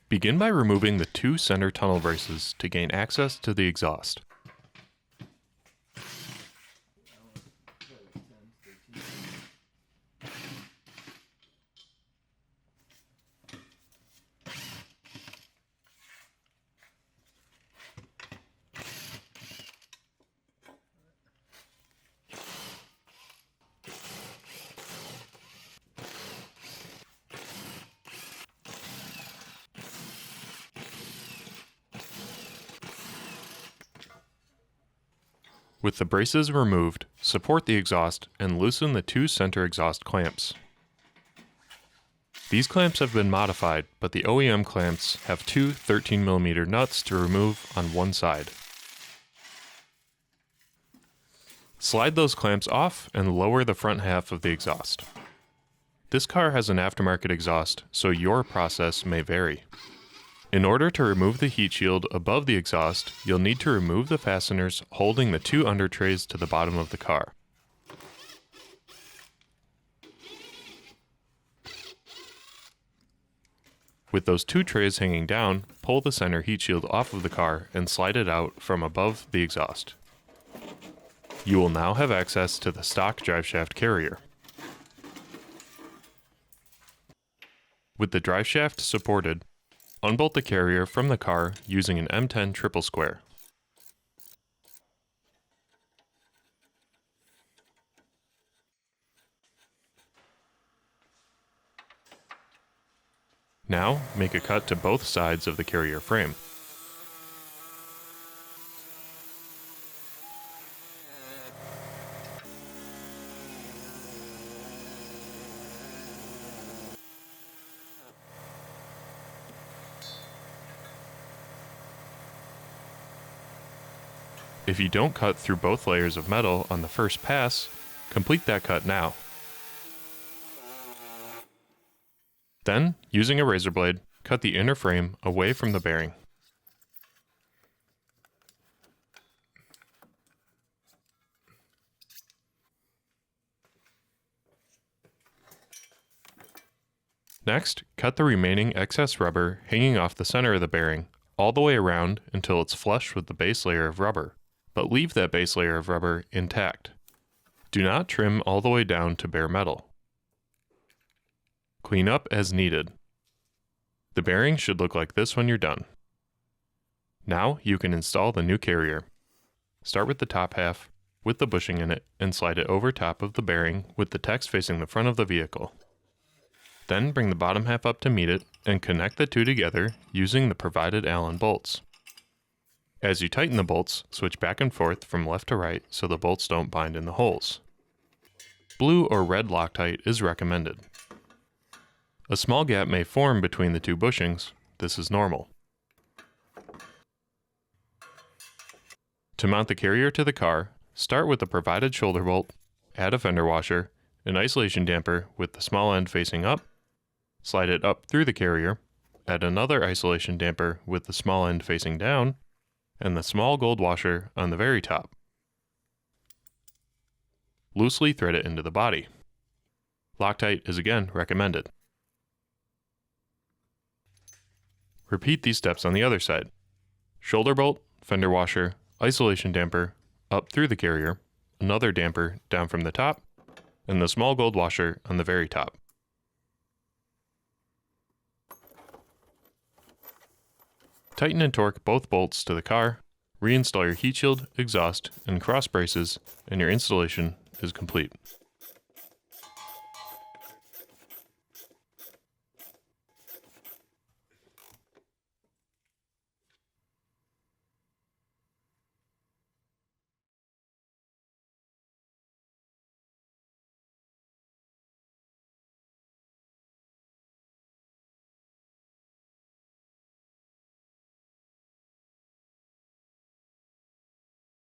Begin by removing the two center tunnel braces to gain access to the exhaust. With the braces removed, support the exhaust and loosen the two center exhaust clamps. These clamps have been modified, but the OEM clamps have two 13mm nuts to remove on one side. Slide those clamps off and lower the front half of the exhaust. This car has an aftermarket exhaust, so your process may vary. In order to remove the heat shield above the exhaust, you'll need to remove the fasteners holding the two under trays to the bottom of the car. With those two trays hanging down, pull the center heat shield off of the car and slide it out from above the exhaust. You will now have access to the stock driveshaft carrier. With the driveshaft supported, unbolt the carrier from the car using an M10 triple square. Now, make a cut to both sides of the carrier frame. If you don't cut through both layers of metal on the first pass, complete that cut now. Then, using a razor blade, cut the inner frame away from the bearing. Next, cut the remaining excess rubber hanging off the center of the bearing all the way around until it's flush with the base layer of rubber, but leave that base layer of rubber intact. Do not trim all the way down to bare metal. Clean up as needed. The bearing should look like this when you're done. Now you can install the new carrier. Start with the top half, with the bushing in it, and slide it over top of the bearing with the text facing the front of the vehicle. Then bring the bottom half up to meet it, and connect the two together using the provided Allen bolts. As you tighten the bolts, switch back and forth from left to right so the bolts don't bind in the holes. Blue or red Loctite is recommended. A small gap may form between the two bushings. This is normal. To mount the carrier to the car, start with the provided shoulder bolt, add a fender washer, an isolation damper with the small end facing up, slide it up through the carrier, add another isolation damper with the small end facing down, and the small gold washer on the very top. Loosely thread it into the body. Loctite is again recommended. Repeat these steps on the other side. Shoulder bolt, fender washer, isolation damper, up through the carrier, another damper down from the top, and the small gold washer on the very top. Tighten and torque both bolts to the car, reinstall your heat shield, exhaust, and cross braces, and your installation is complete.